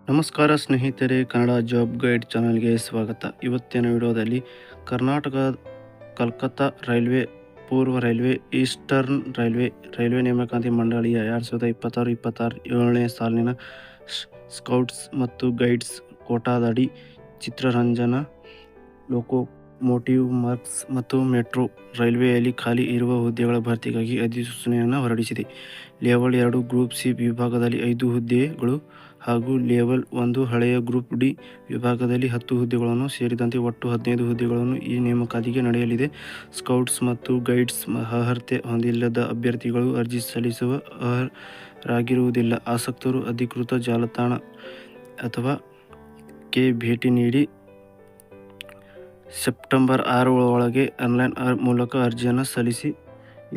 ನಮಸ್ಕಾರ ಸ್ನೇಹಿತರೆ, Kannada job guide ಚಾನಲ್ಗೆ ಸ್ವಾಗತ. ಇವತ್ತಿನ ವಿಡಿಯೋದಲ್ಲಿ ಕರ್ನಾಟಕ ಕಲ್ಕತ್ತಾ ರೈಲ್ವೆ, ಪೂರ್ವ ರೈಲ್ವೆ, ಈಸ್ಟರ್ನ್ ರೈಲ್ವೆ ನೇಮಕಾತಿ ಮಂಡಳಿಯ 2026-27 7ನೇ ಸಾಲಿನ ಸ್ಕೌಟ್ಸ್ ಮತ್ತು ಗೈಡ್ಸ್ ಕೋಟಾದಡಿ ಚಿತ್ರರಂಜನ, ಲೋಕೋಮೋಟಿವ್ ವರ್ಕ್ಸ್ ಮತ್ತು ಮೆಟ್ರೋ ರೈಲ್ವೆಯಲ್ಲಿ ಖಾಲಿ ಇರುವ ಹುದ್ದೆಗಳ ಭರ್ತಿಗಾಗಿ ಅಧಿಸೂಚನೆಯನ್ನು ಹೊರಡಿಸಿದೆ. ಲೆವೆಲ್ 2 ಗ್ರೂಪ್ ಸಿ ವಿಭಾಗದಲ್ಲಿ 5 ಹುದ್ದೆಗಳು ಹಾಗೂ ಲೆವೆಲ್ 1 ಹಳೆಯ ಗ್ರೂಪ್ ಡಿ ವಿಭಾಗದಲ್ಲಿ 10 ಹುದ್ದೆಗಳನ್ನು ಸೇರಿದಂತೆ ಒಟ್ಟು 15 ಹುದ್ದೆಗಳನ್ನು ಈ ನೇಮಕಾತಿಗೆ ನಡೆಯಲಿದೆ. ಸ್ಕೌಟ್ಸ್ ಮತ್ತು ಗೈಡ್ಸ್ ಅರ್ಹತೆ ಹೊಂದಿಲ್ಲದ ಅಭ್ಯರ್ಥಿಗಳು ಅರ್ಜಿ ಸಲ್ಲಿಸಲು ಅರ್ಹರಾಗಿರುವುದಿಲ್ಲ. ಆಸಕ್ತರು ಅಧಿಕೃತ ಜಾಲತಾಣ ಅಥವಾ ಕ್ಕೆ ಭೇಟಿ ನೀಡಿ ಸೆಪ್ಟೆಂಬರ್ 6 ಒಳಗೆ ಆನ್ಲೈನ್ ಮೂಲಕ ಅರ್ಜಿಯನ್ನು ಸಲ್ಲಿಸಿ.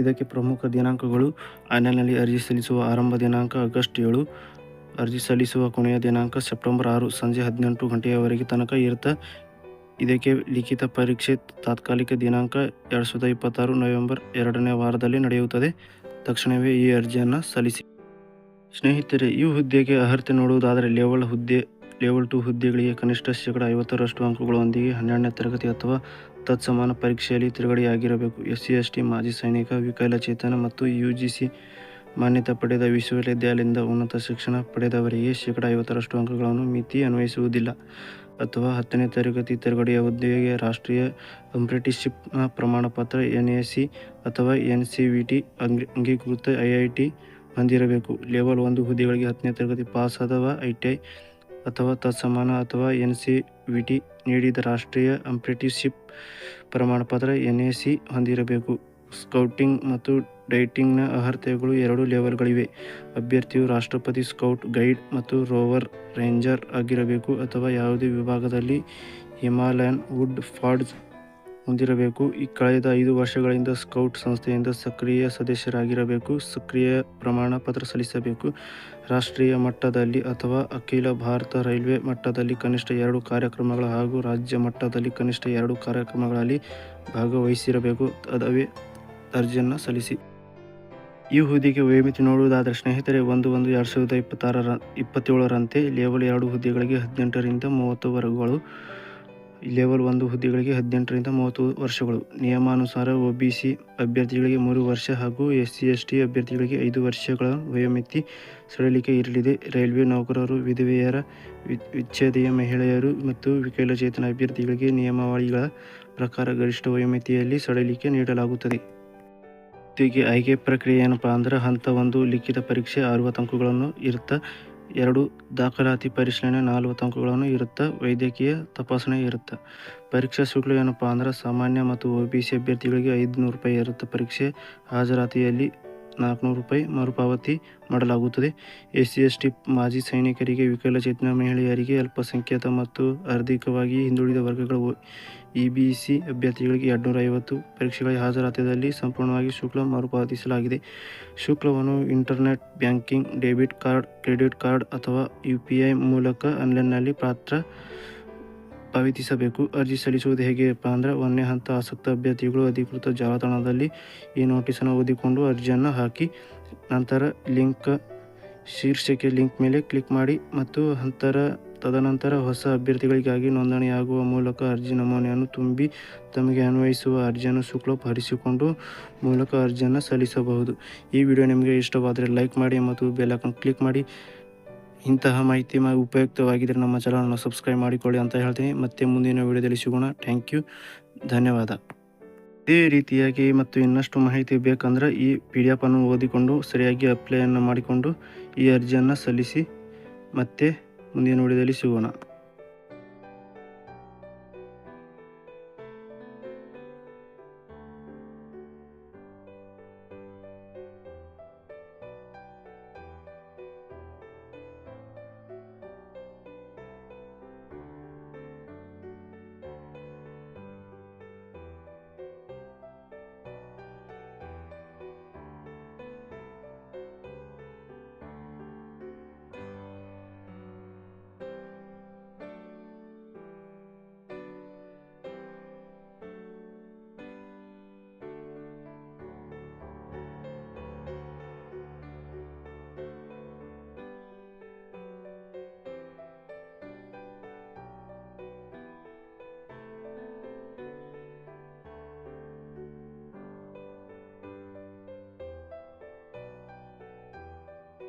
ಇದಕ್ಕೆ ಪ್ರಮುಖ ದಿನಾಂಕಗಳು: ಆನ್ಲೈನ್ನಲ್ಲಿ ಅರ್ಜಿ ಸಲ್ಲಿಸುವ ಆರಂಭ ದಿನಾಂಕ ಆಗಸ್ಟ್ 7, ಅರ್ಜಿ ಸಲ್ಲಿಸುವ ಕೊನೆಯ ದಿನಾಂಕ ಸೆಪ್ಟೆಂಬರ್ 6 ಸಂಜೆ 18 ಗಂಟೆಯವರೆಗೆ ತನಕ ಇರುತ್ತೆ. ಇದಕ್ಕೆ ಲಿಖಿತ ಪರೀಕ್ಷೆ ತಾತ್ಕಾಲಿಕ ದಿನಾಂಕ 2026 ನವೆಂಬರ್ 2ನೇ ವಾರದಲ್ಲಿ ನಡೆಯುತ್ತದೆ. ತಕ್ಷಣವೇ ಈ ಅರ್ಜಿಯನ್ನು ಸಲ್ಲಿಸಿ. ಸ್ನೇಹಿತರೆ, ಈ ಹುದ್ದೆಗೆ ಅರ್ಹತೆ ನೋಡುವುದಾದರೆ ಲೆವೆಲ್ 2 ಹುದ್ದೆಗಳಿಗೆ ಕನಿಷ್ಠ ಶೇಕಡ 50ರಷ್ಟು ಅಂಕಗಳೊಂದಿಗೆ 12ನೇ ತರಗತಿ ಅಥವಾ ತತ್ಸಮಾನ ಪರೀಕ್ಷೆಯಲ್ಲಿ ತೇರ್ಗಡೆಯಾಗಿರಬೇಕು. SC, ST, ಮಾಜಿ ಸೈನಿಕ, ವಿಕಲಚೇತನ ಮತ್ತು UGC ಮಾನ್ಯತೆ ಪಡೆದ ವಿಶ್ವವಿದ್ಯಾಲಯದಿಂದ ಉನ್ನತ ಶಿಕ್ಷಣ ಪಡೆದವರಿಗೆ ಶೇಕಡ 50ರಷ್ಟು ಅಂಕಗಳನ್ನು ಮಿತಿ ಅನ್ವಯಿಸುವುದಿಲ್ಲ. ಅಥವಾ 10ನೇ ತರಗತಿ ತೇರ್ಗಡೆಯ ಹುದ್ದೆಗೆ ರಾಷ್ಟ್ರೀಯ ಅಪ್ರೆಂಟಿಸ್ಶಿಪ್ನ ಪ್ರಮಾಣಪತ್ರ NAC ಅಥವಾ NCVT ಅಂಗೀಕೃತ IIT ಹೊಂದಿರಬೇಕು. ಲೆವೆಲ್ 1 ಹುದ್ದೆಗಳಿಗೆ 10ನೇ ತರಗತಿ ಪಾಸ್ ಅಥವಾ ITI ಅಥವಾ ತತ್ಸಮಾನ ಅಥವಾ NCVT ನೀಡಿದ ರಾಷ್ಟ್ರೀಯ ಅಪ್ರೆಂಟಿಸ್ಶಿಪ್ ಪ್ರಮಾಣಪತ್ರ NAC ಹೊಂದಿರಬೇಕು. ಸ್ಕೌಟಿಂಗ್ ಮತ್ತು ಗೈಡಿಂಗ್ನ ಅರ್ಹತೆಗಳು 2 ಲೆವೆಲ್ಗಳಿವೆ. ಅಭ್ಯರ್ಥಿಯು ರಾಷ್ಟ್ರಪತಿ ಸ್ಕೌಟ್ ಗೈಡ್ ಮತ್ತು ರೋವರ್ ರೇಂಜರ್ ಆಗಿರಬೇಕು ಅಥವಾ ಯಾವುದೇ ವಿಭಾಗದಲ್ಲಿ ಹಿಮಾಲಯನ್ ವುಡ್ ಫಾರ್ಡ್ಸ್ ಹೊಂದಿರಬೇಕು. ಕಳೆದ 5 ವರ್ಷಗಳಿಂದ ಸ್ಕೌಟ್ ಸಂಸ್ಥೆಯಿಂದ ಸಕ್ರಿಯ ಸದಸ್ಯರಾಗಿರಬೇಕು. ಸಕ್ರಿಯ ಪ್ರಮಾಣ ಪತ್ರ ಸಲ್ಲಿಸಬೇಕು. ರಾಷ್ಟ್ರೀಯ ಮಟ್ಟದಲ್ಲಿ ಅಥವಾ ಅಖಿಲ ಭಾರತ ರೈಲ್ವೆ ಮಟ್ಟದಲ್ಲಿ ಕನಿಷ್ಠ 2 ಕಾರ್ಯಕ್ರಮಗಳ ಹಾಗೂ ರಾಜ್ಯ ಮಟ್ಟದಲ್ಲಿ ಕನಿಷ್ಠ 2 ಕಾರ್ಯಕ್ರಮಗಳಲ್ಲಿ ಭಾಗವಹಿಸಿರಬೇಕು. ಅದಾವೆ ಅರ್ಜಿಯನ್ನು ಸಲ್ಲಿಸಿ. ಈ ಹುದ್ದೆಗೆ ವಯೋಮಿತಿ ನೋಡುವುದಾದರೆ ಸ್ನೇಹಿತರೆ, 1/1/2027ರಂತೆ ಲೆವೆಲ್ 2 ಹುದ್ದೆಗಳಿಗೆ 18ರಿಂದ 30 ವರ್ಷಗಳು, ಲೆವೆಲ್ 1 ಹುದ್ದೆಗಳಿಗೆ 18ರಿಂದ 30 ವರ್ಷಗಳು. ನಿಯಮಾನುಸಾರ OBC ಅಭ್ಯರ್ಥಿಗಳಿಗೆ 3 ವರ್ಷ ಹಾಗೂ SC, ST ಅಭ್ಯರ್ಥಿಗಳಿಗೆ 5 ವರ್ಷಗಳ ವಯೋಮಿತಿ ಸಡಿಲಿಕೆ ಇರಲಿದೆ. ರೈಲ್ವೆ ನೌಕರರು, ವಿಧವೆಯರ, ವಿಚ್ಛೇದಿತ ಮಹಿಳೆಯರು ಮತ್ತು ವಿಕಲಚೇತನ ಅಭ್ಯರ್ಥಿಗಳಿಗೆ ನಿಯಮಾವಳಿಗಳ ಪ್ರಕಾರ ಗರಿಷ್ಠ ವಯೋಮಿತಿಯಲ್ಲಿ ಸಡಿಲಿಕೆ ನೀಡಲಾಗುತ್ತದೆ. ಹುದ್ದೆಗೆ ಆಯ್ಕೆ ಪ್ರಕ್ರಿಯೆ ಏನಪ್ಪಾ ಅಂದ್ರೆ, ಹಂತ 1 ಲಿಖಿತ ಪರೀಕ್ಷೆ 60 ಅಂಕಗಳನ್ನು ಇರುತ್ತೆ. 2 ದಾಖಲಾತಿ ಪರಿಶೀಲನೆ 40 ಅಂಕಗಳನ್ನು ಇರುತ್ತೆ. ವೈದ್ಯಕೀಯ ತಪಾಸಣೆ ಇರುತ್ತೆ. ಪರೀಕ್ಷಾ ಶುಲ್ಕ ಏನಪ್ಪಾ ಅಂದ್ರೆ, ಸಾಮಾನ್ಯ ಮತ್ತು OBC ಅಭ್ಯರ್ಥಿಗಳಿಗೆ ₹500 ಇರುತ್ತೆ. ಪರೀಕ್ಷೆ ಹಾಜರಾತಿಯಲ್ಲಿ ₹400 ಮರುಪಾವತಿ ಮಾಡಲಾಗುತ್ತದೆ. SC, ST, ಮಾಜಿ ಸೈನಿಕರಿಗೆ, ವಿಕಲಚೇತನ ಮಹಿಳೆಯರಿಗೆ, ಅಲ್ಪಸಂಖ್ಯಾತ ಮತ್ತು ಆರ್ಥಿಕವಾಗಿ ಹಿಂದುಳಿದ ವರ್ಗಗಳ EBC ಅಭ್ಯರ್ಥಿಗಳಿಗೆ $250. ಪರೀಕ್ಷೆಗಳ ಹಾಜರಾತಿಯಲ್ಲಿ ಸಂಪೂರ್ಣವಾಗಿ ಶುಲ್ಕ ಮರುಪಾವತಿಸಲಾಗಿದೆ. ಶುಲ್ಕವನ್ನು internet banking, debit card, credit card ಅಥವಾ UPI ಮೂಲಕ ಆನ್ಲೈನ್ನಲ್ಲಿ ಪಾವತಿಸಬೇಕು. ಅರ್ಜಿ ಸಲ್ಲಿಸುವುದು ಹೇಗೆಪ್ಪ ಅಂದ್ರೆ, 1ನೇ ಹಂತ ಆಸಕ್ತ ಅಭ್ಯರ್ಥಿಗಳು ಅಧಿಕೃತ ಜಾಲತಾಣದಲ್ಲಿ ಈ ನೋಟಿಸನ್ನು ಓದಿಕೊಂಡು ಅರ್ಜಿಯನ್ನು ಹಾಕಿ. ನಂತರ ಶೀರ್ಷಿಕೆ ಲಿಂಕ್ ಮೇಲೆ ಕ್ಲಿಕ್ ಮಾಡಿ ಮತ್ತು ತದನಂತರ ಹೊಸ ಅಭ್ಯರ್ಥಿಗಳಿಗಾಗಿ ನೋಂದಣಿಯಾಗುವ ಮೂಲಕ ಅರ್ಜಿ ನಮೂನೆಯನ್ನು ತುಂಬಿ ತಮಗೆ ಅನ್ವಯಿಸುವ ಅರ್ಜಿಯನ್ನು ಶುಲ್ಕ ಭರಿಸಿಕೊಂಡು ಮೂಲಕ ಅರ್ಜಿಯನ್ನು ಸಲ್ಲಿಸಬಹುದು. ಈ ವಿಡಿಯೋ ನಿಮಗೆ ಇಷ್ಟವಾದರೆ ಲೈಕ್ ಮಾಡಿ ಮತ್ತು ಬೆಲ್ ಐಕಾನ್ ಕ್ಲಿಕ್ ಮಾಡಿ. ಇಂತಹ ಮಾಹಿತಿ ಉಪಯುಕ್ತವಾಗಿದ್ದರೆ ನಮ್ಮ ಚಾನಲನ್ನು ಸಬ್ಸ್ಕ್ರೈಬ್ ಮಾಡಿಕೊಳ್ಳಿ ಅಂತ ಹೇಳ್ತೀನಿ. ಮತ್ತೆ ಮುಂದಿನ ವಿಡಿಯೋದಲ್ಲಿ ಸಿಗೋಣ. ಥ್ಯಾಂಕ್ ಯು, ಧನ್ಯವಾದ. ಇದೇ ರೀತಿಯಾಗಿ ಮತ್ತು ಇನ್ನಷ್ಟು ಮಾಹಿತಿ ಬೇಕಂದ್ರೆ ಈ PDF ಅನ್ನು ಓದಿಕೊಂಡು ಸರಿಯಾಗಿ ಅಪ್ಲೈಯನ್ನು ಮಾಡಿಕೊಂಡು ಈ ಅರ್ಜಿಯನ್ನು ಸಲ್ಲಿಸಿ. ಮತ್ತೆ ಮುಂದಿನ ವಿಡಿಯೋದಲ್ಲಿ ಸಿಗೋಣ.